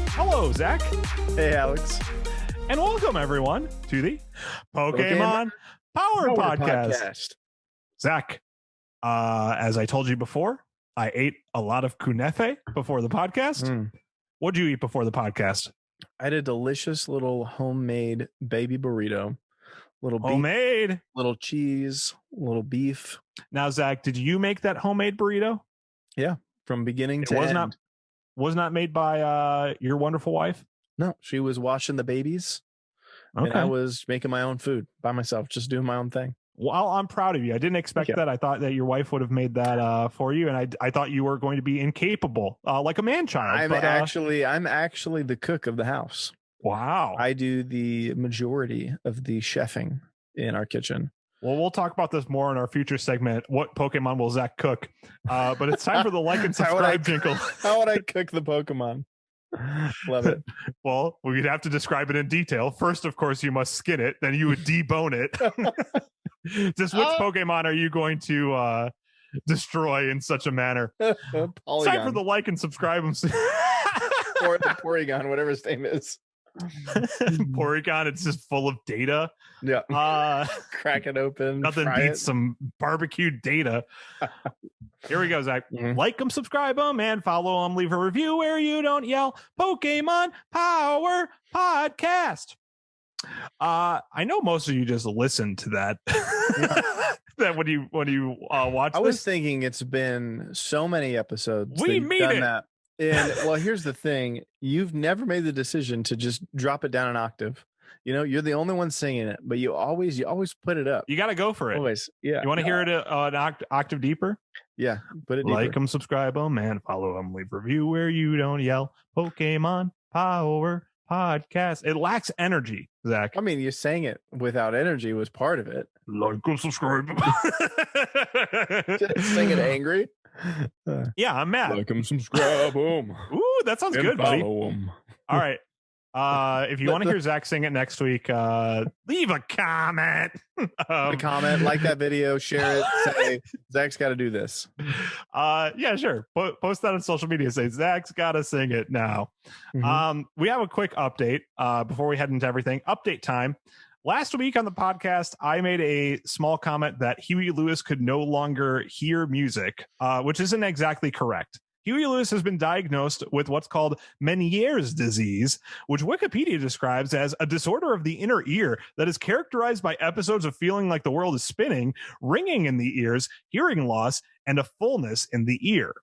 Hello, Zach. Hey, Alex. And welcome, everyone, to the Pokemon Power Podcast. Zach, as I told you before, I ate a lot of kunefe before the podcast. What did you eat before the podcast? I had a delicious little homemade baby burrito. Little homemade, beef, little cheese, little beef. Now, Zach, did you make that homemade burrito? Yeah, from beginning to end. Was not made by your wonderful wife? No, she was washing the babies, and I was making my own food by myself, just doing my own thing. Well, I'm proud of you. I didn't expect that. I thought that your wife would have made that for you, and I thought you were going to be incapable, like a man-child. I'm actually the cook of the house. Wow. I do the majority of the chefing in our kitchen. Well, we'll talk about this more in our future segment. What Pokemon will Zach cook? But it's time for the like and subscribe jingle. How would I cook the Pokemon? Love it. Well, we'd have to describe it in detail. First, of course, you must skin it. Then you would debone it. Just which Pokemon are you going to destroy in such a manner? It's time for the like and subscribe. Or the Porygon, whatever his name is. Porygon, it's just full of data. Yeah. Crack it open. Nothing beats some barbecued data. Here we go, Zach. Like them, subscribe them, and follow them. Leave a review where you don't yell. Pokemon Power Podcast. I know most of you just listen to that. That when you watch I was thinking it's been so many episodes. We mean it. That. And well, here's the thing. You've never made the decision to just drop it down an octave. You know, you're the only one singing it, but you always put it up. You got to go for it. Always. Yeah. You want to hear it an octave deeper? Yeah. Put it deeper. Like them, subscribe them, and follow them. Leave a review where you don't yell. Pokemon Power Podcast. It lacks energy, Zach. I mean, you sang it without energy was part of it. Like them, subscribe them. Sing it angry. Yeah, I'm mad. Like them, subscribe them. Ooh, that sounds good, buddy. Them. All right. If you want to hear Zach sing it next week, leave a comment. Comment, like that video, share it, say Zach's got to do this. Yeah, sure. Post that on social media. Say Zach's got to sing it now. We have a quick update before we head into everything. Update time. Last week on the podcast, I made a small comment that Huey Lewis could no longer hear music, which isn't exactly correct. Huey Lewis has been diagnosed with what's called Meniere's disease, which Wikipedia describes as a disorder of the inner ear that is characterized by episodes of feeling like the world is spinning, ringing in the ears, hearing loss, and a fullness in the ear.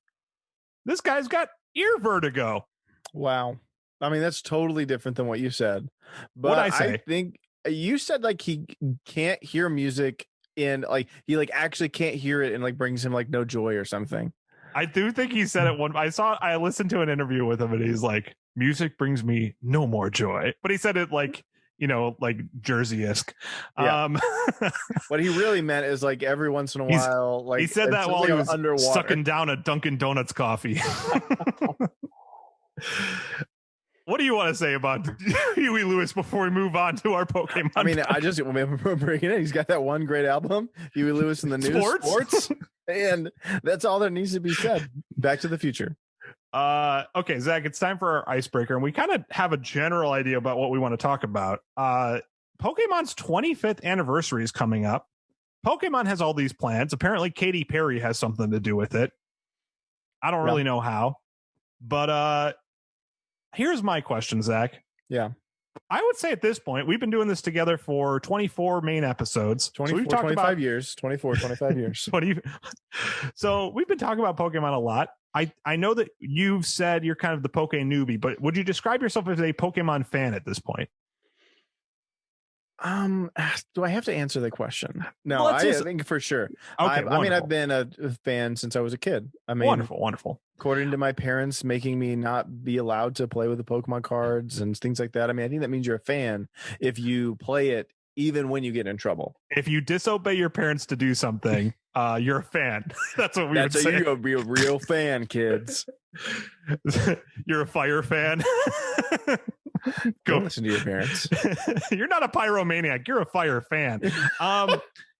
This guy's got ear vertigo. Wow. I mean, that's totally different than what you said. But What'd I say? I think you said like he can't hear music and like he like actually can't hear it and like brings him like no joy or something. I do think he said it one. I listened to an interview with him and he's like, music brings me no more joy. But he said it like, you know, like Jersey-esque. Yeah. What he really meant is like every once in a while, like he said that while he was underwater, sucking down a Dunkin' Donuts coffee. What do you want to say about Huey Lewis before we move on to our Pokemon? I mean, I just remember bringing it. He's got that one great album, Huey Lewis in the News Sports. And that's all that needs to be said. Back to the Future. Okay, Zach, it's time for our icebreaker. And we kind of have a general idea about what we want to talk about. Pokemon's 25th anniversary is coming up. Pokemon has all these plans. Apparently, Katy Perry has something to do with it. I don't really know how. But here's my question, Zach. Yeah. I would say at this point, we've been doing this together for 24 main episodes. 24, so we've talked 25 years. 24, 25 years. 20. So we've been talking about Pokemon a lot. I know that you've said you're kind of the Poke newbie, but would you describe yourself as a Pokemon fan at this point? Do I have to answer the question? No, well, I think for sure. Okay, I mean, I've been a fan since I was a kid. I mean, wonderful. According to my parents making me not be allowed to play with the Pokemon cards and things like that. I mean, I think that means you're a fan if you play it even when you get in trouble. If you disobey your parents to do something, you're a fan. That's what we would say. You're a real fan, kids. You're a fire fan. Go listen to your parents. You're not a pyromaniac. You're a fire fan.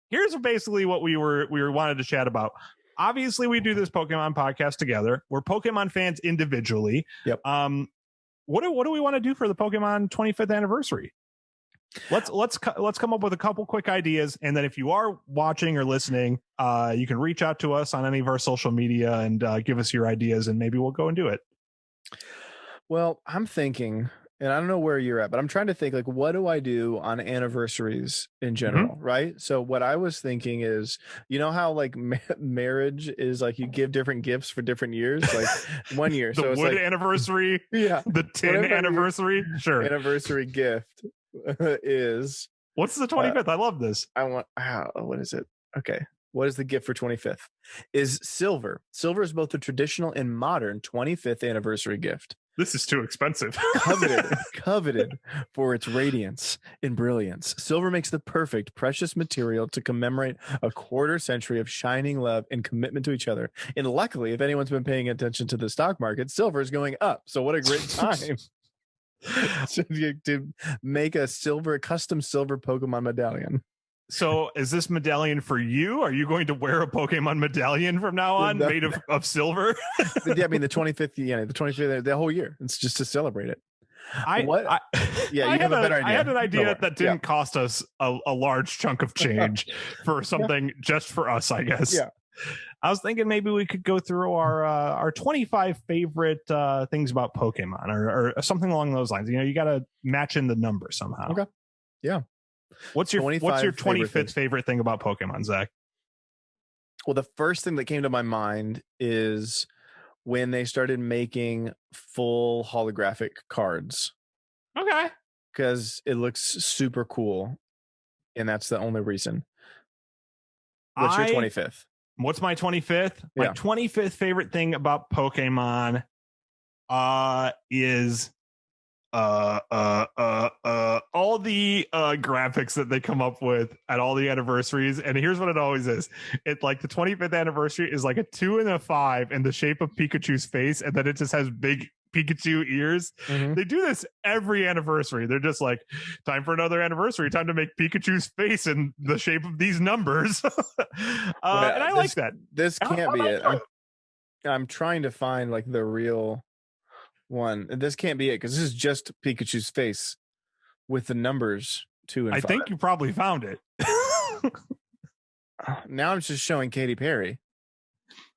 Here's basically what we wanted to chat about. obviously we do this Pokemon podcast together. We're Pokemon fans individually. Yep. What do we want to do for the Pokemon 25th anniversary? Let's come up with a couple quick ideas, and then if you are watching or listening, you can reach out to us on any of our social media and give us your ideas, and maybe we'll go and do it. Well, I'm thinking, and I don't know where you're at, but I'm trying to think, like, what do I do on anniversaries in general, right? So what I was thinking is, you know how like marriage is like you give different gifts for different years, like 1 year. The so it's wood like, anniversary, yeah, the tin anniversary, sure. Anniversary gift is what's the 25th? I love this. I want what is it? Okay. What is the gift for 25th? Is silver. Silver is both the traditional and modern 25th anniversary gift. This is too expensive. Coveted for its radiance and brilliance. Silver makes the perfect precious material to commemorate a quarter century of shining love and commitment to each other. And luckily, if anyone's been paying attention to the stock market, silver is going up. So what a great time to make a custom silver Pokemon medallion. So is this medallion for you? Are you going to wear a Pokemon medallion from now on made of silver? Yeah, I mean the 25th, the whole year. It's just to celebrate it. I had a better idea. I had an idea that didn't cost us a large chunk of change for something just for us, I guess. Yeah. I was thinking maybe we could go through our 25 favorite things about Pokemon or something along those lines. You know, you got to match in the number somehow. Okay. Yeah. What's your 25th favorite thing about Pokemon, Zach? Well, the first thing that came to my mind is when they started making full holographic cards. Okay. Because it looks super cool. And that's the only reason. What's your 25th? What's my 25th? My 25th favorite thing about Pokemon is all the graphics that they come up with at all the anniversaries. And here's what it always is. It's like the 25th anniversary is like a 2 and a 5 in the shape of Pikachu's face, and then it just has big Pikachu ears. They do this every anniversary. They're just like, time for another anniversary, time to make Pikachu's face in the shape of these numbers. And I like that. This can't be it. I'm trying to find like the real one. This can't be it because this is just Pikachu's face with the numbers 2 and 5. I think you probably found it. Now I'm just showing Katy Perry.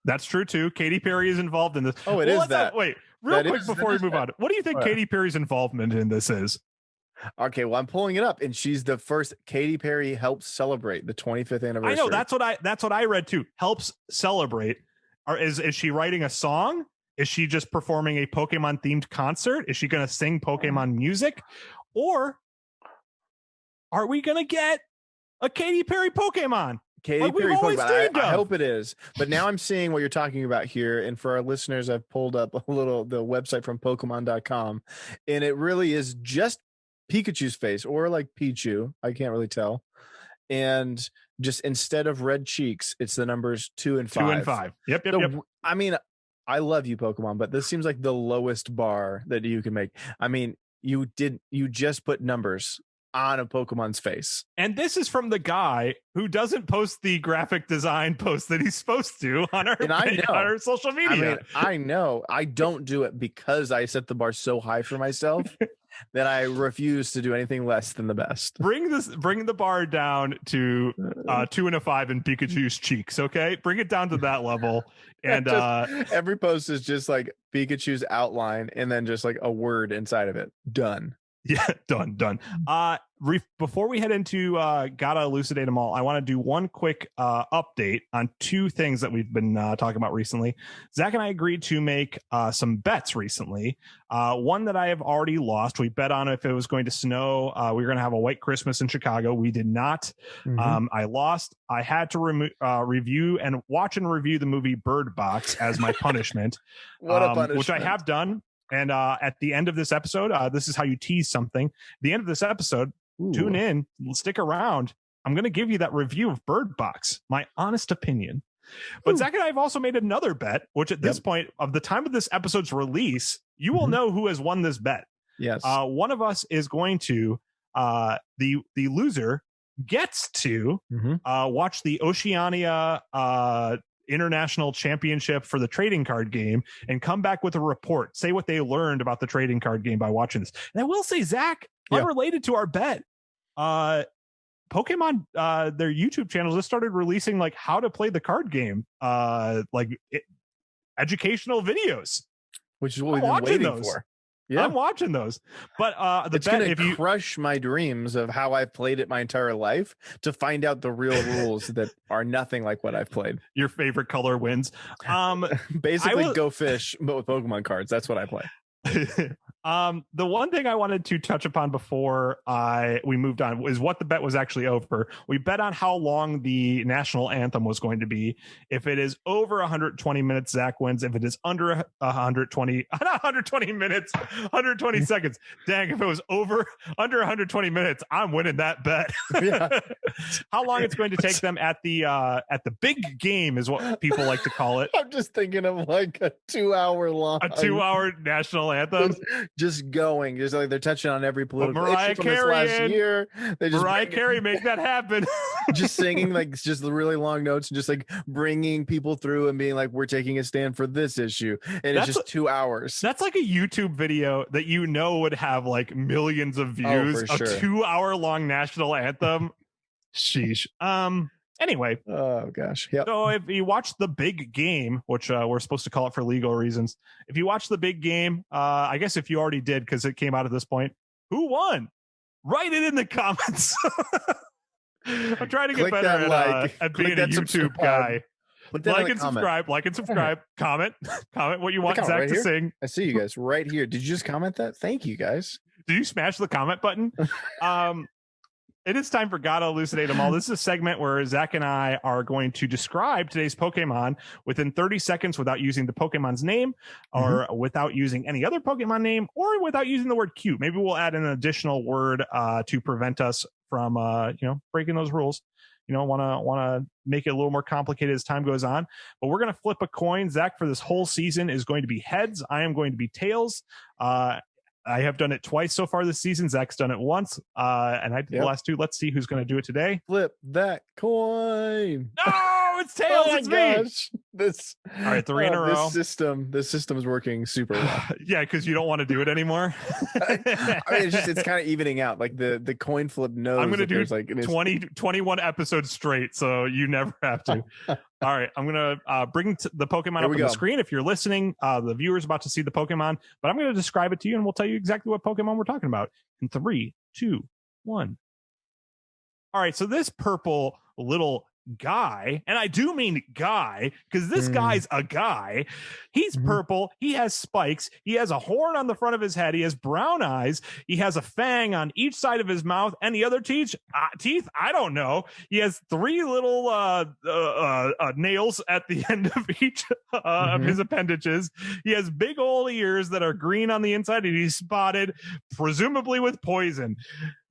That's true too. Katy Perry is involved in this. Oh, it is that. Wait, real quick before we move on. What do you think Katy Perry's involvement in this is? Okay, well, I'm pulling it up, and she's the first. Katy Perry helps celebrate the 25th anniversary. I know that's what I read too. Helps celebrate. Or is she writing a song? Is she just performing a Pokemon themed concert? Is she going to sing Pokemon music? Or are we going to get a Katy Perry Pokemon? Katy Perry Pokemon. I hope it is. But now I'm seeing what you're talking about here. And for our listeners, I've pulled up the website from Pokemon.com. And it really is just Pikachu's face, or like Pichu. I can't really tell. And just instead of red cheeks, it's the numbers 2 and 5. 2 and 5. Yep. I mean, I love you, Pokemon, but this seems like the lowest bar that you can make. I mean, you just put numbers on a Pokemon's face. And this is from the guy who doesn't post the graphic design post that he's supposed to on our social media. I mean, I know. I don't do it because I set the bar so high for myself that I refuse to do anything less than the best. Bring the bar down to 2 and a 5 in Pikachu's cheeks, okay? Bring it down to that level. And every post is just like Pikachu's outline and then just like a word inside of it. Done. Yeah, done. Before we head into Gotta Elucidate Them All, I want to do one quick update on 2 things that we've been talking about recently. Zach and I agreed to make some bets recently. One that I have already lost. We bet on if it was going to snow. We were going to have a white Christmas in Chicago. We did not. I lost. I had to review and watch and review the movie Bird Box as my punishment, What a punishment. Which I have done. And at the end of this episode, this is how you tease something. The end of this episode, tune in, stick around. I'm going to give you that review of Bird Box, my honest opinion. But Zach and I have also made another bet, which at this point of the time of this episode's release, you will know who has won this bet. Yes. One of us is going to, the loser gets to watch the Oceania international championship for the trading card game and come back with a report, say what they learned about the trading card game by watching this. And I will say, Zach, unrelated to our bet, Pokemon, their YouTube channels just started releasing like how to play the card game, educational videos, which is what we've been waiting for. Yeah, I'm watching those, but it's going to crush my dreams of how I've played it my entire life to find out the real rules that are nothing like what I've played. Your favorite color wins. Basically, Go Fish, but with Pokemon cards. That's what I play. The one thing I wanted to touch upon before we moved on is what the bet was actually over. We bet on how long the national anthem was going to be. If it is over 120 minutes, Zach wins. If it is under 120, not 120 minutes, 120 seconds. Dang, if it was under 120 minutes, I'm winning that bet. Yeah. How long it's going to take them at the big game is what people like to call it. I'm just thinking of like a 2-hour long, a 2-hour national anthem. Just going, just like they're touching on every political issue from this Carey last year. They just Mariah Carey make that happen. Just singing like just the really long notes and just like bringing people through and being like, we're taking a stand for this issue, and it's just 2 hours. That's like a YouTube video that would have like millions of views. For sure. A 2-hour long national anthem. Sheesh. Anyway. Oh gosh. Yeah. So if you watch the big game, which we're supposed to call it for legal reasons, if you watch the big game, I guess if you already did because it came out at this point, who won? Write it in the comments. I'm trying to get better at being a YouTube guy. Like and subscribe, comment what you want Zach to sing. I see you guys right here. Did you just comment that? Thank you guys. Did you smash the comment button? It is time for Gotta Elucidate Them All. This is a segment where Zach and I are going to describe today's Pokemon within 30 seconds without using the Pokemon's name or without using any other Pokemon name or without using the word cute. Maybe we'll add an additional word to prevent us from, breaking those rules. Want to make it a little more complicated as time goes on. But we're going to flip a coin. Zach, for this whole season, is going to be heads. I am going to be tails. I have done it twice so far this season. Zach's done it once, and I did the last two. Let's see who's going to do it today. Flip that coin. No, it's tails. It's me. All right, 3 in a row. This system is working super well. Yeah, because you don't want to do it anymore. I mean, it's kind of evening out. Like the coin flip knows. I'm going to do like 21 episodes straight, so you never have to. All right, I'm going to bring the Pokemon up on the screen. If you're listening, the viewer's about to see the Pokemon, but I'm going to describe it to you, and we'll tell you exactly what Pokemon we're talking about in 3, 2, 1. All right, so this purple little guy, and I do mean guy because this guy's a guy. He's purple. He has spikes. He has a horn on the front of his head. He has brown eyes. He has a fang on each side of his mouth, and the other teeth, I don't know. He has 3 little nails at the end of each of his appendages. He has big old ears that are green on the inside, and he's spotted, presumably with poison.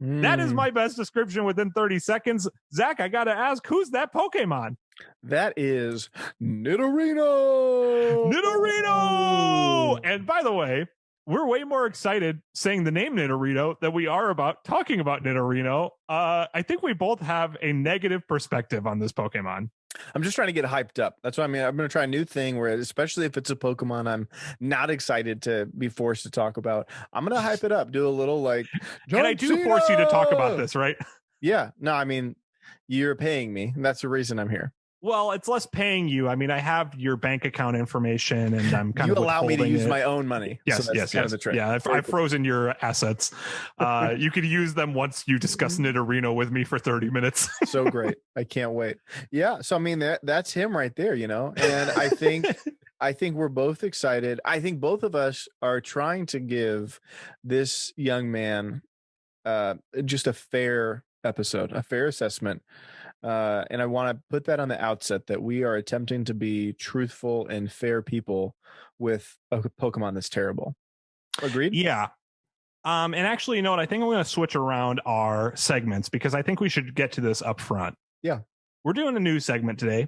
That is my best description within 30 seconds. Zach, I got to ask, who's that Pokemon? That is Nidorino. Nidorino! And by the way, we're way more excited saying the name Nidorino than we are about talking about Nidorino. I think we both have a negative perspective on this Pokemon. I'm just trying to get hyped up. That's what I mean. I'm going to try a new thing where, especially if it's a Pokemon I'm not excited to be forced to talk about, I'm going to hype it up. Do a little like, and I do force you to talk about this, right? Yeah. No, I mean, you're paying me. And that's the reason I'm here. Well, it's less paying you. I mean, I have your bank account information, and I'm kind of allow me to use my own money. Yes, so yes. The trick. Yeah, I've frozen your assets. You could use them once you discuss Nidorino with me for 30 minutes. So great! I can't wait. Yeah. So I mean, that's him right there. And I think we're both excited. I think both of us are trying to give this young man just a fair episode, a fair assessment. And I want to put that on the outset that we are attempting to be truthful and fair people with a Pokemon that's terrible. Agreed? Yeah. And actually, what? I think I'm going to switch around our segments because I think we should get to this up front. Yeah. We're doing a new segment today.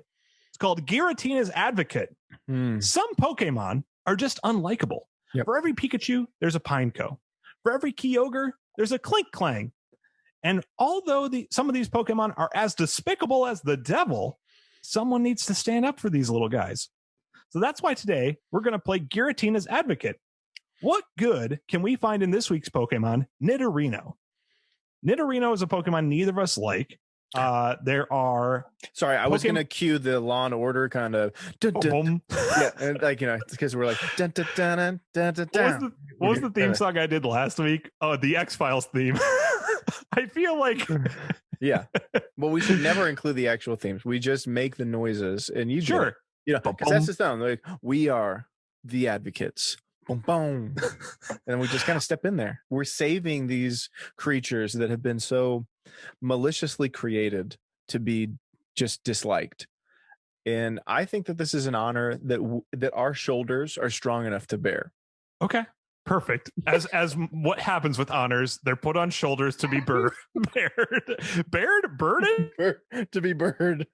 It's called Giratina's Advocate. Some Pokemon are just unlikable. Yep. For every Pikachu, there's a Pineco. For every Kyogre, there's a Clink Clang. And although some of these Pokemon are as despicable as the devil, someone needs to stand up for these little guys. So that's why today we're going to play Giratina's advocate. What good can we find in this week's Pokemon, Nidorino? Nidorino is a Pokemon neither of us like. There are... Sorry, I was going to cue the Law and Order kind of... Dun, dun, yeah, and like, you know, because we're like... Dun, dun, dun, dun, dun, dun, dun. What was the theme song I did last week? Oh, the X-Files theme. I feel like... Yeah. Well, we should never include the actual themes. We just make the noises, and you do. You know, because that's the sound. Like, we are the advocates. Boom, boom. And we just kind of step in there. We're saving these creatures that have been so maliciously created to be just disliked. And I think that this is an honor that our shoulders are strong enough to bear. Okay. Perfect. As what happens with honors, they're put on shoulders to be bared. Birded? To be bird.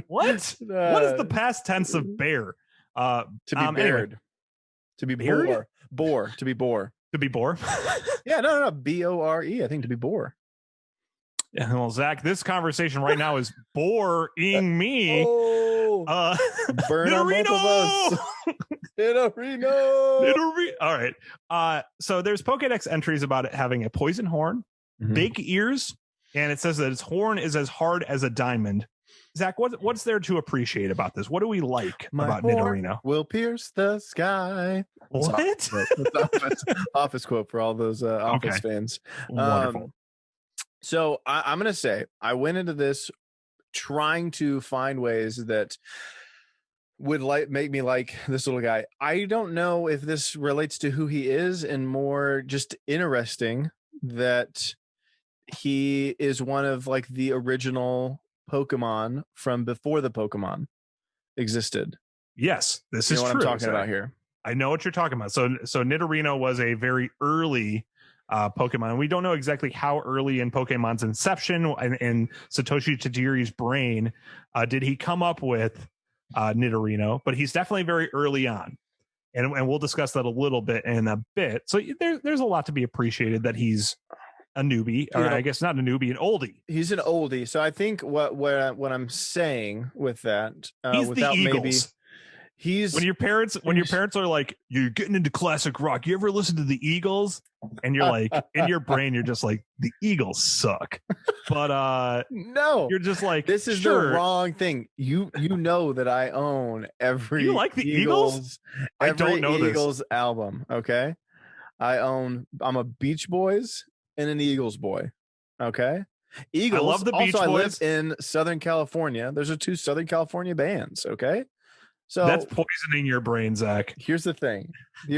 What? What is the past tense of bear? To be bared. Anyway. To be boar. Boar. To be boar. To be boar? Yeah, no. B-O-R-E, I think, to be boar. Yeah, well, Zach, this conversation right now is boring me. Burn on both of us. Nidorino. All right. So there's Pokedex entries about it having a poison horn, big ears, and it says that its horn is as hard as a diamond. Zach, what's there to appreciate about this? What do we like about Nidorino? Will pierce the sky. What? Office quote for all those Office fans. Wonderful. So I'm going to say I went into this trying to find ways that would make me like this little guy. I don't know if this relates to who he is, and more just interesting that he is one of like the original Pokemon from before the Pokemon existed. Yes, this is what true. I'm talking about here. I know what you're talking about. So Nidorino was a very early Pokemon. We don't know exactly how early in Pokemon's inception and in Satoshi Tajiri's brain did he come up with Nidorino, but he's definitely very early on. And we'll discuss that a little bit in a bit. So there's a lot to be appreciated that he's a newbie, or I guess not a newbie, an oldie. He's an oldie. So I think what I'm saying with that, he's without the Eagles. maybe he's when your parents are like, you're getting into classic rock. You ever listen to the Eagles? And you're like, in your brain, you're just like, the Eagles suck. But no, you're just like, this is the wrong thing. You know that I own every you like the Eagles? I don't know Eagles this album. Okay, I'm a Beach Boys and an Eagles boy. Okay, Eagles. I love the Beach Boys. I live in Southern California. There's two Southern California bands. Okay. So that's poisoning your brain, Zach. Here's the thing. We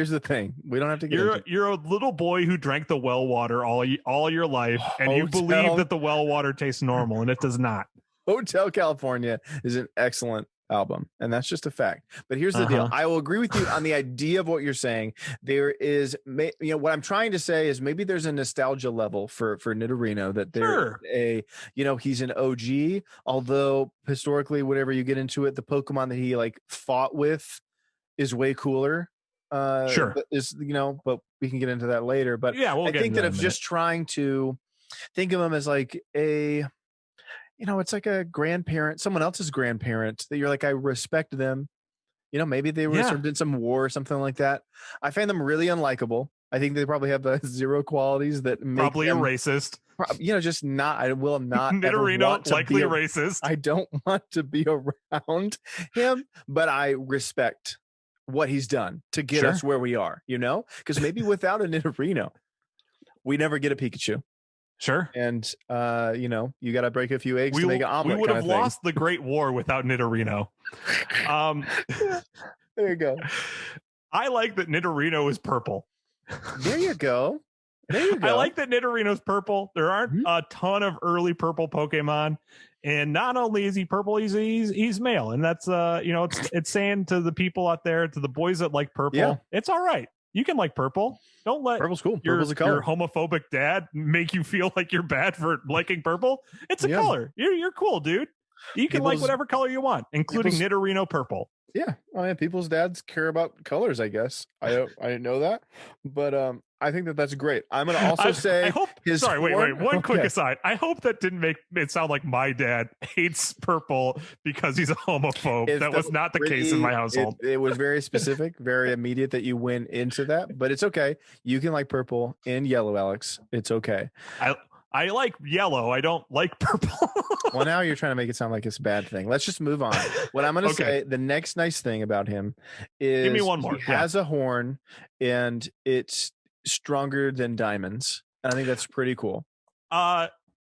don't have to get You're a little boy who drank the well water all your life, and you believe that the well water tastes normal, and it does not. Hotel California is an excellent album, and that's just a fact. But here's the deal. I will agree with you on the idea of what you're saying. There is, what I'm trying to say is maybe there's a nostalgia level for Nidorino that there he's an OG, although historically, whatever you get into it, the Pokemon that he like fought with is way cooler. But we can get into that later. But yeah, I think that if just trying to think of him as like it's like a grandparent, someone else's grandparent that you're like, I respect them. Maybe they were served in some war or something like that. I find them really unlikable. I think they probably have zero qualities that make probably them, a racist. Just not. I will not. Nidorino, likely racist. I don't want to be around him, but I respect what he's done to get us where we are. Because maybe without a Nidorino, we never get a Pikachu. Sure. And, you got to break a few eggs to make an omelet. We would have lost the Great War without Nidorino. There you go. I like that Nidorino is purple. There you go. I like that Nidorino's purple. There aren't a ton of early purple Pokemon. And not only is he purple, he's male. And that's, it's saying to the people out there, to the boys that like purple, it's all right. You can like purple. Don't let purple's cool. Your color. homophobic dad make you feel like you're bad for liking purple. It's a color. You're cool, dude. You can like whatever color you want, inclling Nidorino purple. Yeah, oh, yeah, people's dads care about colors, I guess. I didn't know that, but I think that's great. I'm gonna also say I hope. his Sorry, wait. One okay. quick aside. I hope that didn't make it sound like my dad hates purple because he's a homophobe. That was not the case in my household. It was very specific, very immediate that you went into that, but it's okay. You can like purple and yellow, Alex. It's okay. I like yellow. I don't like purple. Well, now you're trying to make it sound like it's a bad thing. Let's just move on. What I'm going to say, the next nice thing about him is give me one more. He has a horn and it's stronger than diamonds. And I think that's pretty cool.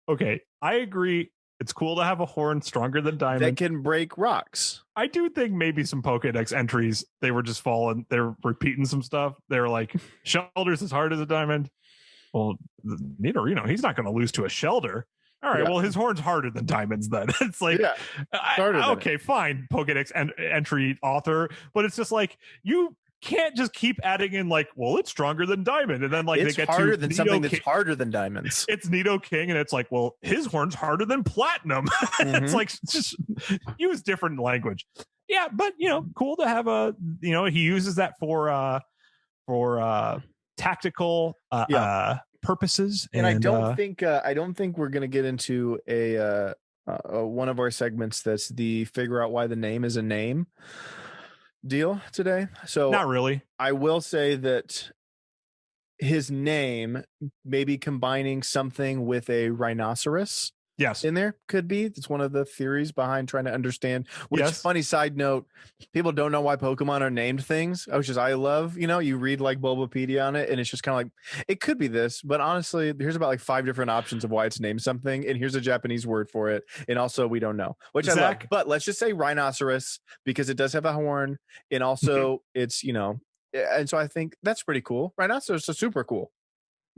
Okay. I agree. It's cool to have a horn stronger than diamonds. That can break rocks. I do think maybe some Pokedex entries, they were just falling. They're repeating some stuff. They're like, Shelter's as hard as a diamond. Well, Nidorino, he's not going to lose to a Shelter. All right, well, his horn's harder than diamonds then. It's like, okay, fine, Pokedex entry author, but it's just like, you can't just keep adding in like, well, it's stronger than diamond. And then like it's they get harder to than something that's harder than diamonds. It's Nidoking, and it's like, well, his horn's harder than platinum. It's like, just use different language. Yeah, but, cool to have he uses that for tactical purposes, and I don't think we're gonna get into a one of our segments that's the figure out why the name is a name deal today. So not really. I will say that his name, maybe combining something with a rhinoceros. Yes, in there could be. It's one of the theories behind trying to understand. Which, funny side note, people don't know why Pokemon are named things, which is I love. You read like Bulbapedia on it, and it's just kind of like it could be this, but honestly, here's about like 5 different options of why it's named something, and here's a Japanese word for it, and also we don't know, which I love. But let's just say rhinoceros because it does have a horn, and also it's and so I think that's pretty cool. Rhinoceros is super cool.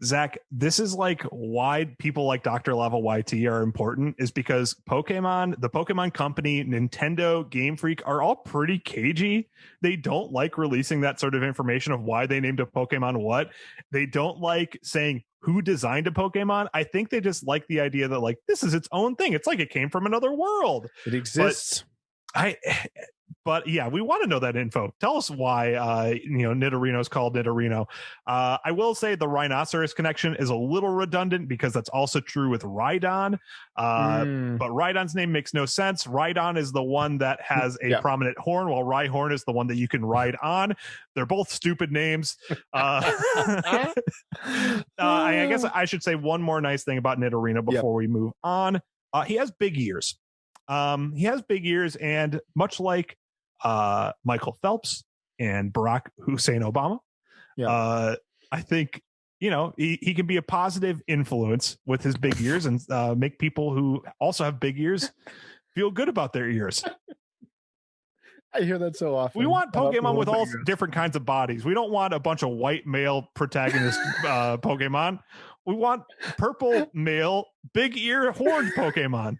Zach, this is like why people like Dr. Lava YT are important, is because Pokemon, the Pokemon Company, Nintendo, Game Freak are all pretty cagey. They don't like releasing that sort of information of why they named a Pokemon what. They don't like saying who designed a Pokemon. I think they just like the idea that like this is its own thing. It's like it came from another world. It exists. But yeah, we want to know that info. Tell us why, Nidorino is called Nidorino. I will say the rhinoceros connection is a little redundant because that's also true with Rhydon. But Rhydon's name makes no sense. Rhydon is the one that has a prominent horn, while Rhyhorn is the one that you can ride on. They're both stupid names. I guess I should say one more nice thing about Nidorino before we move on. He has big ears. And much like Michael Phelps and Barack Hussein Obama, I think he can be a positive influence with his big ears and make people who also have big ears feel good about their ears. I hear that so often. We want Pokemon with all different kinds of bodies. We don't want a bunch of white male protagonist Pokemon. We want purple male big ear horned Pokemon.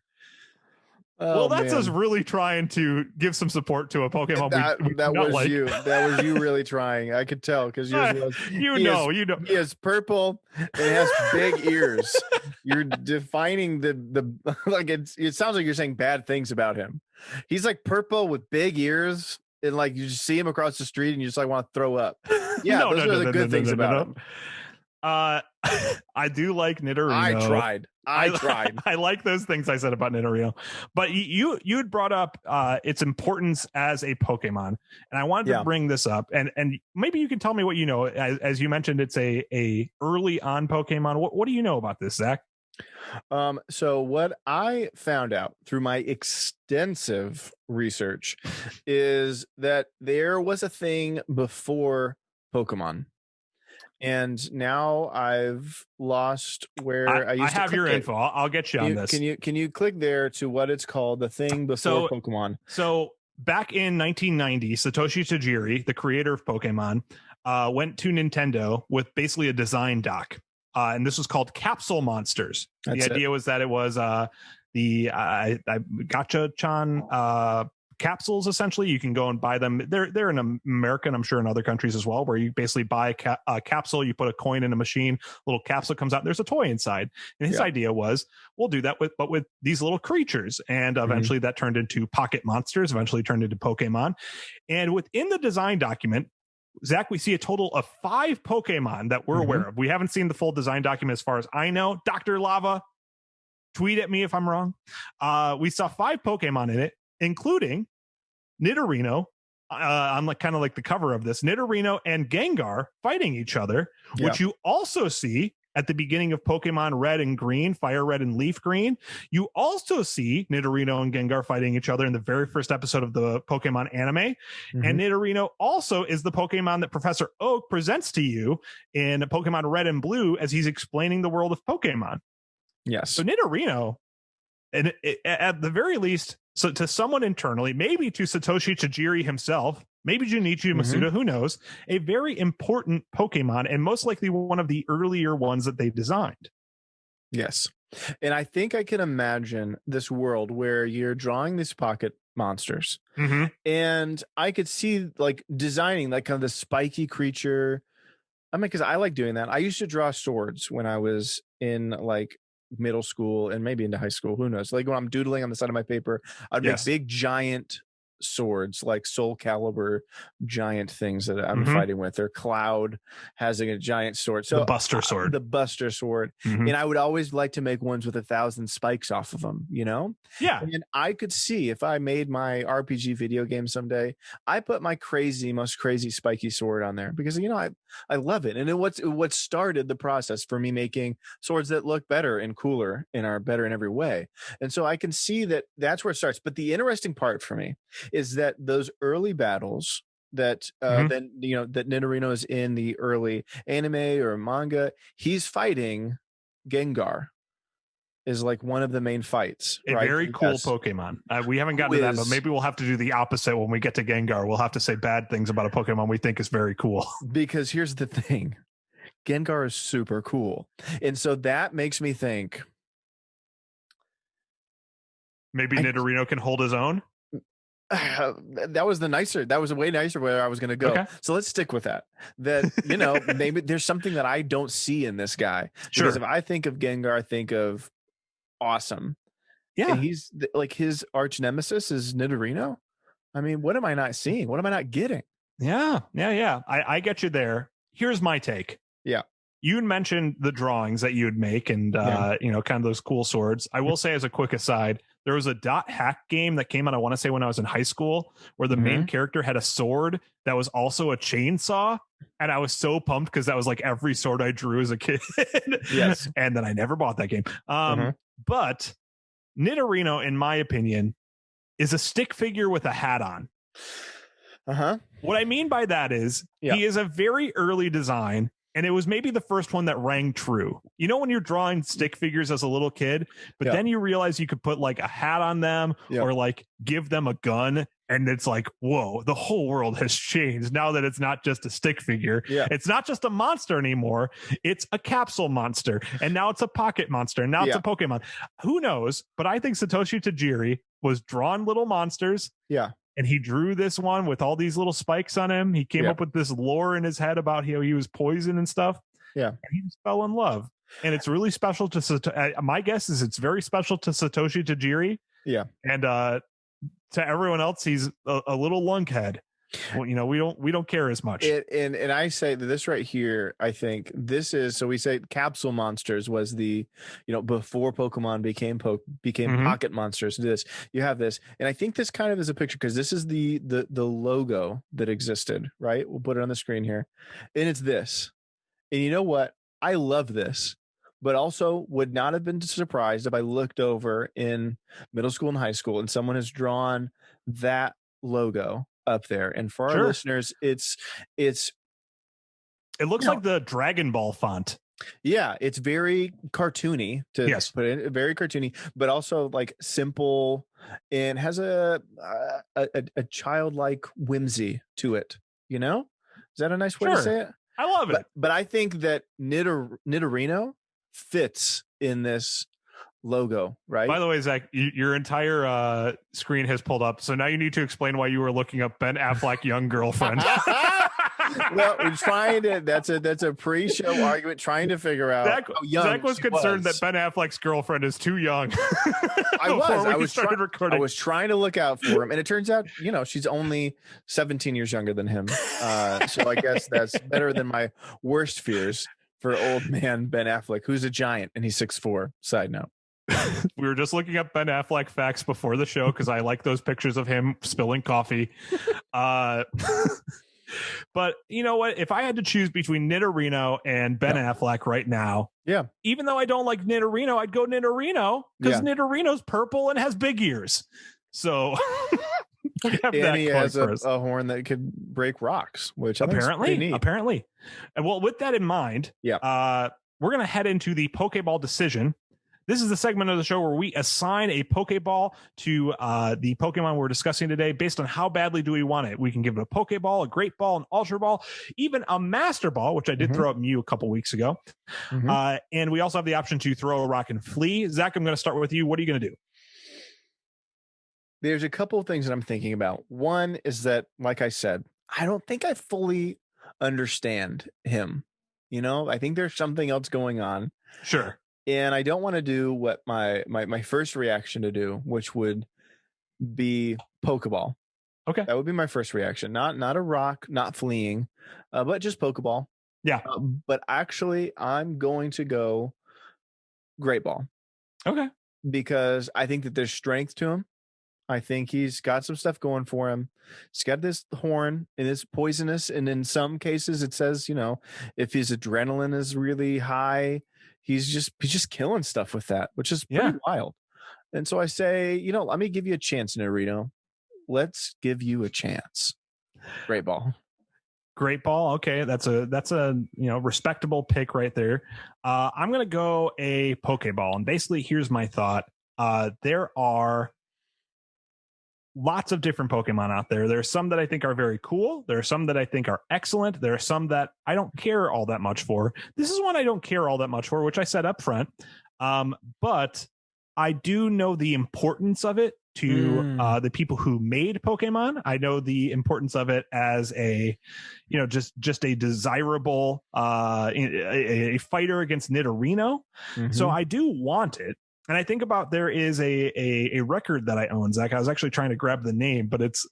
Well, that's us really trying to give some support to a Pokemon. That was you really trying. I could tell because he has purple and it has big ears. You're defining the like it sounds like you're saying bad things about him. He's like purple with big ears, and like you just see him across the street and you just like want to throw up. Yeah, those are the good things about him. I do like Nidorino. I tried. I like those things I said about Nidorino, but you had brought up its importance as a Pokemon, and I wanted to bring this up, and maybe you can tell me what you know. As you mentioned, it's a early on Pokemon. What do you know about this, Zach? So what I found out through my extensive research is that there was a thing before Pokemon. And now I've lost where I used to have your info. I'll get you on this. Can you click there to what it's called, the thing before Pokemon? So back in 1990, Satoshi Tajiri, the creator of Pokemon, went to Nintendo with basically a design doc. And this was called Capsule Monsters. The idea was that it was the Gacha-chan capsules. Essentially, you can go and buy them. They're in America, and I'm sure in other countries as well, where you basically buy a capsule, you put a coin in a machine, little capsule comes out, there's a toy inside. And his idea was, we'll do that with these little creatures. And eventually that turned into pocket monsters, eventually turned into Pokemon. And within the design document, Zach, we see a total of 5 Pokemon that we're aware of. We haven't seen the full design document as far as I know. Dr. Lava, tweet at me if I'm wrong. We saw 5 Pokemon in it, including Nidorino. On kind of like the cover of this, Nidorino and Gengar fighting each other, which you also see at the beginning of Pokemon Red and Green, Fire Red and Leaf Green. You also see Nidorino and Gengar fighting each other in the very first episode of the Pokemon anime. And Nidorino also is the Pokemon that Professor Oak presents to you in Pokemon Red and Blue as he's explaining the world of Pokemon. Yes. So Nidorino, and at the very least, so to someone internally, maybe to Satoshi Tajiri himself, maybe Junichi Masuda, who knows, a very important Pokemon and most likely one of the earlier ones that they designed. Yes. And I think I can imagine this world where you're drawing these pocket monsters and I could see like designing like kind of the spiky creature. I mean, because I like doing that. I used to draw swords when I was in like middle school and maybe into high school, who knows, like when I'm doodling on the side of my paper, I'd make big giant swords, like Soul Calibur giant things that I'm fighting with, or Cloud has a giant sword, so the Buster Sword, and I would always like to make ones with 1,000 spikes off of them, you know. And I could see if I made my RPG video game someday, I put my most crazy spiky sword on there, because you know I love it, and what started the process for me making swords that look better and cooler and are better in every way. And so I can see that that's where it starts. But the interesting part for me is that those early battles that then, you know, that Nidorino is in the early anime or manga, he's fighting Gengar is like one of the main fights. A very cool Pokemon. We haven't gotten to that, but maybe we'll have to do the opposite when we get to Gengar. We'll have to say bad things about a Pokemon we think is very cool. Because here's the thing. Gengar is super cool. And so that makes me think maybe Nidorino can hold his own. That was a way nicer where I was going to go. Okay. So let's stick with that. That, you know, maybe there's something that I don't see in this guy. Because if I think of Gengar, I think of awesome. Yeah. And he's like, his arch nemesis is Nidorino. I mean, what am I not seeing? What am I not getting? Yeah. I get you there. Here's my take. Yeah. You had mentioned the drawings that you would make and, you know, kind of those cool swords. I will say as a quick aside, there was a dot hack game that came out, I want to say when I was in high school, where the main character had a sword that was also a chainsaw. And I was so pumped because that was like every sword I drew as a kid. Yes. And then I never bought that game. But Nidorino, in my opinion, is a stick figure with a hat on. What I mean by that is he is a very early design. And it was maybe the first one that rang true. You know, when you're drawing stick figures as a little kid, but then you realize you could put like a hat on them or like give them a gun. And it's like, whoa, the whole world has changed now that it's not just a stick figure. It's not just a monster anymore. It's a capsule monster. And now it's a pocket monster. And now it's a Pokemon. Who knows? But I think Satoshi Tajiri was drawing little monsters. And he drew this one with all these little spikes on him. He came up with this lore in his head about how he was poisoned and stuff. And he just fell in love. And it's really special to my guess is it's very special to Satoshi Tajiri. And to everyone else, he's a little lunkhead. Well, you know, we don't care as much. And I say that this right here, I think this is, so we say capsule monsters was the, you know, before Pokemon became pocket monsters. This, you have this, and I think this kind of is a picture because this is the logo that existed, right? We'll put it on the screen here, and it's this. And you know what? I love this, but also would not have been surprised if I looked over in middle school and high school and someone has drawn that logo up there. And for our listeners, it looks like the Dragon Ball font. Yeah, it's very cartoony to put it, very cartoony, but also like simple and has a childlike whimsy to it. You know, is that a nice way to say it? I love it. But I think that Nidorino fits in this logo, right? By the way, Zach, your entire screen has pulled up, so now you need to explain why you were looking up Ben Affleck young girlfriend. Well, we're trying to. That's a pre-show argument, trying to figure out. Zach was concerned that Ben Affleck's girlfriend is too young. I was trying to look out for him, and it turns out, she's only 17 years younger than him. So I guess that's better than my worst fears for old man Ben Affleck, who's a giant and he's 6'4". Side note. We were just looking up Ben Affleck facts before the show because I like those pictures of him spilling coffee. But you know what? If I had to choose between Nidorino and Ben Affleck right now, even though I don't like Nidorino, I'd go Nidorino because Nidorino's purple and has big ears. So and he has a horn that could break rocks, which apparently. And well, with that in mind, we're going to head into the Pokeball decision. This is the segment of the show where we assign a Pokeball to the Pokemon we're discussing today based on how badly do we want it. We can give it a Pokeball, a Great Ball, an Ultra Ball, even a Master Ball, which I did throw at Mew a couple weeks ago. And we also have the option to throw a rock and flee. Zach, I'm going to start with you. What are you going to do? There's a couple of things that I'm thinking about. One is that, like I said, I don't think I fully understand him. I think there's something else going on. Sure. And I don't want to do what my first reaction to do, which would be Pokeball. Okay. That would be my first reaction. Not a rock, not fleeing, but just Pokeball. Yeah. But actually, I'm going to go Great Ball. Okay. Because I think that there's strength to him. I think he's got some stuff going for him. He's got this horn and it's poisonous. And in some cases, it says, if his adrenaline is really high, he's just killing stuff with that, which is pretty wild. And so I say, let me give you a chance, Nidorino. Let's give you a chance. Great Ball. Okay, that's a respectable pick right there. I'm gonna go a Pokeball, and basically here's my thought. There are lots of different Pokemon out there. There are some that I think are very cool. There are some that I think are excellent. There are some that I don't care all that much for. This is one I don't care all that much for, which I said up front. But I do know the importance of it to the people who made Pokemon. I know the importance of it as a, just a desirable a fighter against Nidorino. So I do want it. And I think about there is a record that I own, Zach. I was actually trying to grab the name, but it's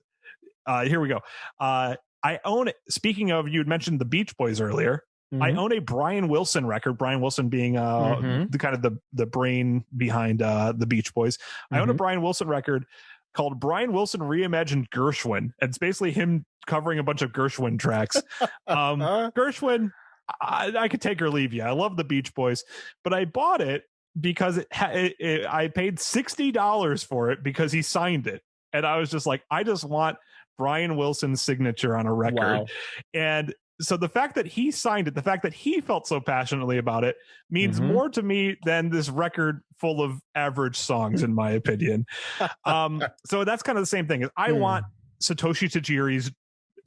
here we go. I own it. Speaking of, you had mentioned the Beach Boys earlier. I own a Brian Wilson record. Brian Wilson being the kind of the brain behind the Beach Boys. I own a Brian Wilson record called Brian Wilson Reimagined Gershwin. It's basically him covering a bunch of Gershwin tracks. Gershwin, I could take or leave you. I love the Beach Boys, but I bought it because I paid $60 for it because he signed it. And I was just like, I just want Brian Wilson's signature on a record. Wow. And so the fact that he signed it, the fact that he felt so passionately about it means more to me than this record full of average songs, in my opinion. So that's kind of the same thing. I want Satoshi Tajiri's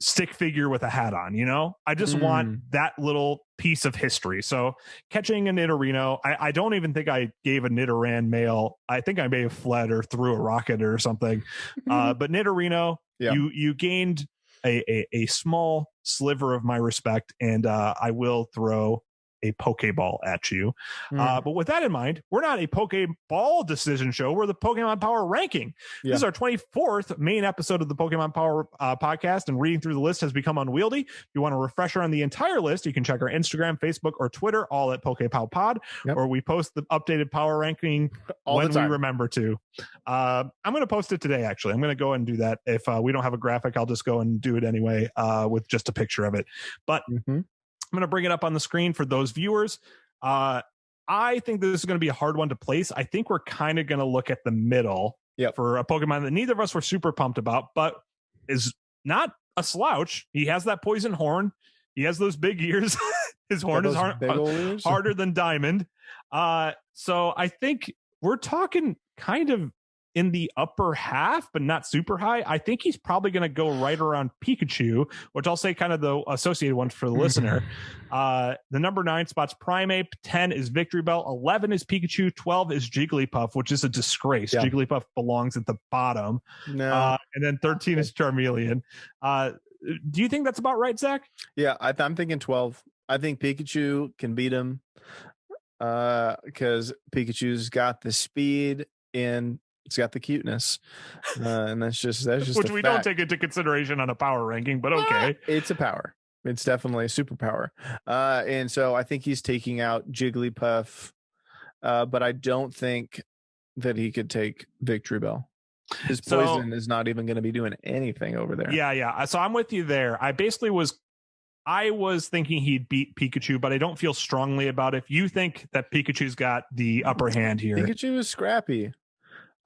stick figure with a hat on, I just want that little piece of history. So catching a Nidorino, I don't even think I gave a Nidoran male. I think I may have fled or threw a rocket or something. But Nidorino, you gained a small sliver of my respect, and I will throw a Pokeball at you. But with that in mind, we're not a Pokeball decision show. We're the Pokemon Power Ranking. This is our 24th main episode of the Pokemon Power podcast, and reading through the list has become unwieldy. If you want a refresher on the entire list, you can check our Instagram, Facebook, or Twitter, all at Pokepowpod, or we post the updated power ranking when we remember to. I'm going to post it today, actually. I'm going to go and do that. If we don't have a graphic, I'll just go and do it anyway with just a picture of it. But I'm going to bring it up on the screen for those viewers. I think this is going to be a hard one to place. I think we're kind of going to look at the middle for a Pokemon that neither of us were super pumped about, but is not a slouch. He has that poison horn. He has those big ears. His horn is harder than diamond. So I think we're talking kind of in the upper half, but not super high. I think he's probably going to go right around Pikachu, which I'll say kind of the associated ones for the listener. The number 9 spot's Primeape, 10 is Victory Bell, 11 is Pikachu, 12 is Jigglypuff, which is a disgrace. Yeah. Jigglypuff belongs at the bottom. No. And then 13 is Charmeleon. Do you think that's about right, Zach? Yeah, I'm thinking 12. I think Pikachu can beat him because Pikachu's got the speed and it's got the cuteness, and that's just which we don't take into consideration on a power ranking, but okay. It's a power. It's definitely a superpower. And so I think he's taking out Jigglypuff, but I don't think that he could take Victory Bell. His poison is not even going to be doing anything over there. Yeah. So I'm with you there. I was thinking he'd beat Pikachu, but I don't feel strongly about it. If you think that Pikachu's got the upper hand here. Pikachu is scrappy.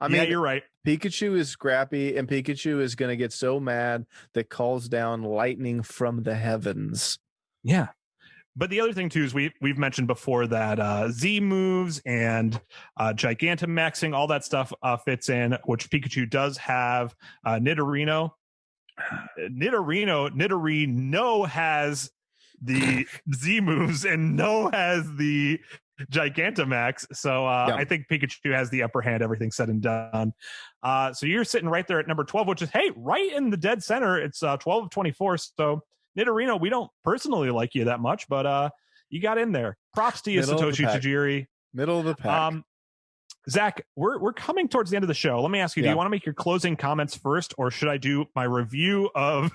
I mean, you're right. Pikachu is scrappy, and Pikachu is going to get so mad that calls down lightning from the heavens. Yeah. But the other thing, too, is we've mentioned before that Z moves and Gigantamaxing, all that stuff fits in, which Pikachu does have. Nidorino has the Z moves and No has the Gigantamax. So I think Pikachu has the upper hand, everything said and done. So you're sitting right there at number 12, which is, hey, right in the dead center. It's 12 of 24. So Nidorino, we don't personally like you that much, but you got in there. Props to you, Satoshi Tajiri. Middle of the pack. Zach, we're coming towards the end of the show. Let me ask you, do you want to make your closing comments first, or should I do my review of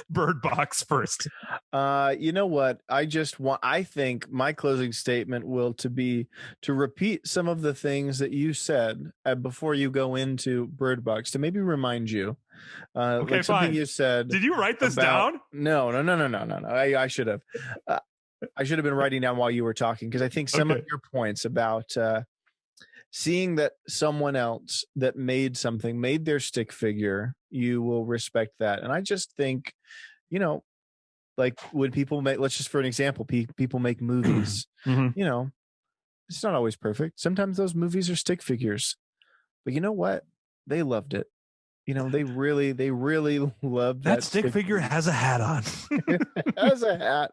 Bird Box first? You know what? I think my closing statement will to repeat some of the things that you said before you go into Bird Box, to maybe remind you. Okay, like something fine. You said. Did you write this down? No. I should have. I should have been writing down while you were talking, because I think some of your points about seeing that someone else that made their stick figure, you will respect that. And I just think, like when people make, let's just for an example, people make movies, it's not always perfect. Sometimes those movies are stick figures, but you know what? They loved it. They really loved that stick figure. Has a hat on. Has a hat.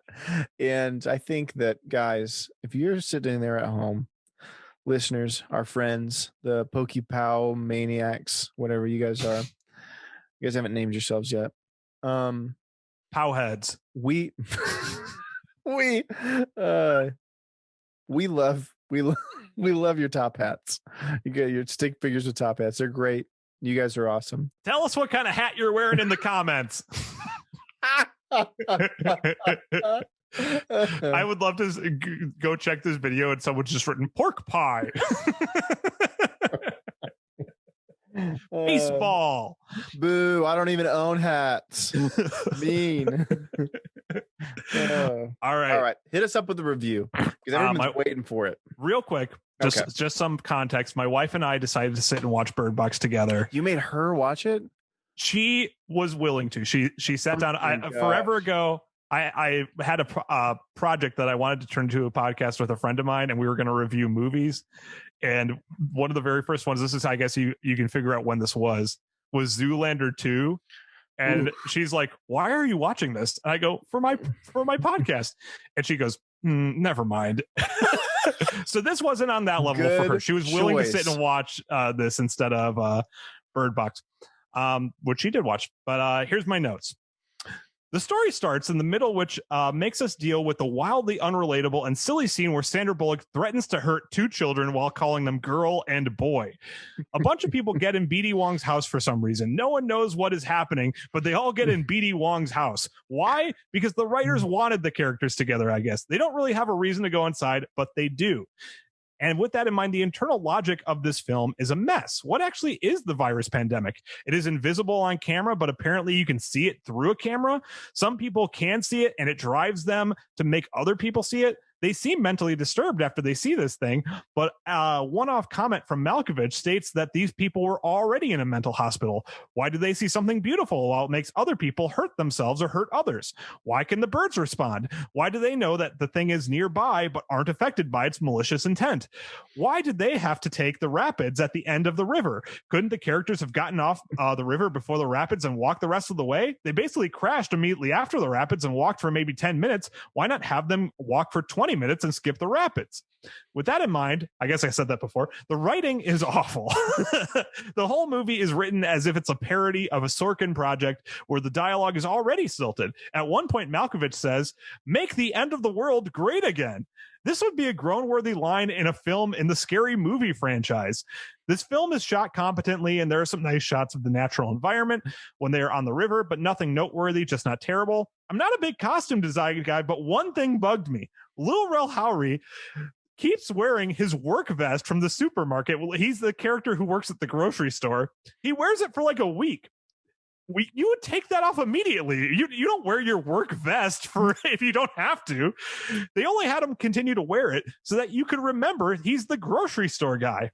And I think that, guys, if you're sitting there at home, listeners, our friends, the Pokepow maniacs, whatever you guys are, you guys haven't named yourselves yet. Powheads. We love your top hats. You get your stick figures with top hats. They're great. You guys are awesome. Tell us what kind of hat you're wearing in the comments. I would love to go check this video and someone's just written pork pie. Baseball. Boo, I don't even own hats. Mean. All right. Hit us up with the review, because everyone's waiting for it. Real quick, just some context. My wife and I decided to sit and watch Bird Box together. You made her watch it? She was willing to. She sat down. Forever ago, I had a project that I wanted to turn into a podcast with a friend of mine, and we were going to review movies. And one of the very first ones, this is, I guess you can figure out when this was Zoolander 2. And she's like, "Why are you watching this?" And I go, for my podcast. And she goes, "Never mind." So this wasn't on that level for her. She was willing to sit and watch this instead of Bird Box, which she did watch. But here's my notes. The story starts in the middle, which makes us deal with the wildly unrelatable and silly scene where Sandra Bullock threatens to hurt 2 children while calling them girl and boy. A bunch of people get in BD Wong's house for some reason. No one knows what is happening, but they all get in BD Wong's house. Why? Because the writers wanted the characters together, I guess. They don't really have a reason to go inside, but they do. And with that in mind, the internal logic of this film is a mess. What actually is the virus pandemic? It is invisible on camera, but apparently you can see it through a camera. Some people can see it, and it drives them to make other people see it. They seem mentally disturbed after they see this thing, but one-off comment from Malkovich states that these people were already in a mental hospital. Why do they see something beautiful while it makes other people hurt themselves or hurt others? Why can the birds respond? Why do they know that the thing is nearby but aren't affected by its malicious intent? Why did they have to take the rapids at the end of the river? Couldn't the characters have gotten off the river before the rapids and walked the rest of the way? They basically crashed immediately after the rapids and walked for maybe 10 minutes. Why not have them walk for 20 minutes and skip the rapids? With that in mind, I guess I said that before, the writing is awful. The whole movie is written as if it's a parody of a Sorkin project where the dialogue is already stilted. At one point, Malkovich says, "Make the end of the world great again." This would be a groan-worthy line in a film in the Scary Movie franchise. This film is shot competently, and there are some nice shots of the natural environment when they are on the river, but nothing noteworthy, just not terrible. I'm not a big costume design guy, but one thing bugged me. Lil Rel Howery keeps wearing his work vest from the supermarket. Well, he's the character who works at the grocery store. He wears it for like a week. You would take that off immediately. You don't wear your work vest for if you don't have to. They only had him continue to wear it so that you could remember he's the grocery store guy.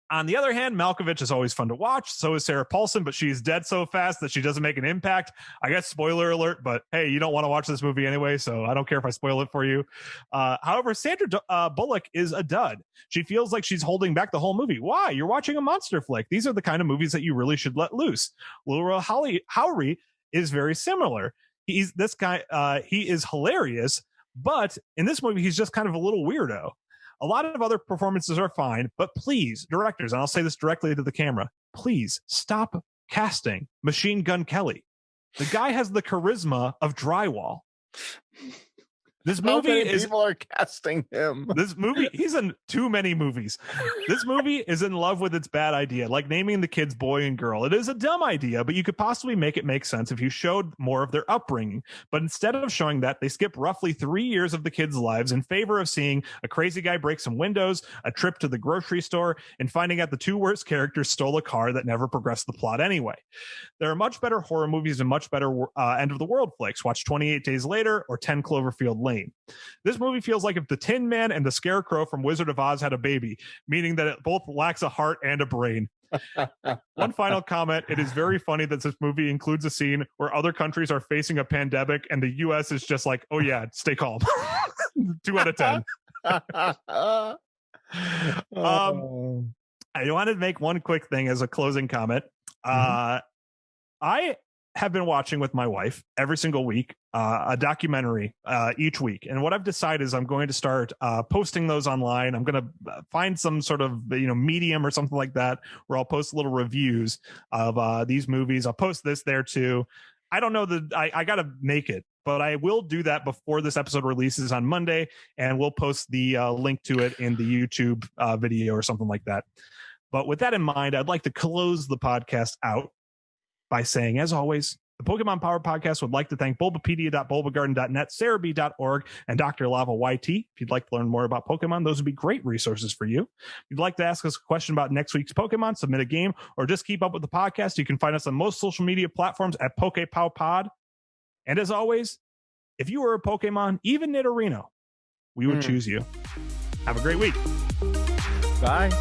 On the other hand, Malkovich is always fun to watch. So is Sarah Paulson, but she's dead so fast that she doesn't make an impact. I guess spoiler alert, but hey, you don't want to watch this movie anyway, so I don't care if I spoil it for you. However, Sandra Bullock is a dud. She feels like she's holding back the whole movie. Why? You're watching a monster flick. These are the kind of movies that you really should let loose. Lil Rel Howery is very similar. He is hilarious, but in this movie, he's just kind of a little weirdo. A lot of other performances are fine, but please, directors, and I'll say this directly to the camera, please stop casting Machine Gun Kelly. The guy has the charisma of drywall. This movie people are casting him. This movie, he's in too many movies. This movie is in love with its bad idea, like naming the kids boy and girl. It is a dumb idea, but you could possibly make it make sense if you showed more of their upbringing. But instead of showing that, they skip roughly 3 years of the kids' lives in favor of seeing a crazy guy break some windows, a trip to the grocery store, and finding out the two worst characters stole a car that never progressed the plot anyway. There are much better horror movies and much better end of the world flicks. Watch 28 Days Later or 10 Cloverfield Lane. This movie feels like if the Tin Man and the Scarecrow from Wizard of Oz had a baby, meaning that it both lacks a heart and a brain. One final comment. It is very funny that this movie includes a scene where other countries are facing a pandemic and the U.S. is just like, oh yeah, stay calm. 2 out of 10. I wanted to make one quick thing as a closing comment. I have been watching with my wife every single week a documentary each week, and what I've decided is I'm going to start posting those online. I'm going to find some sort of medium or something like that where I'll post little reviews of these movies. I'll post this there too. I don't know that I got to make it, but I will do that before this episode releases on Monday, and we'll post the link to it in the YouTube video or something like that. But with that in mind, I'd like to close the podcast out by saying, as always, the Pokemon Power Podcast would like to thank Bulbapedia.bulbagarden.net, Cerebi.org, and Dr. Lava YT. If you'd like to learn more about Pokemon, those would be great resources for you. If you'd like to ask us a question about next week's Pokemon, submit a game, or just keep up with the podcast, you can find us on most social media platforms at Pokepowpod. And as always, if you were a Pokemon, even Nidorino, we would choose you. Have a great week. Bye.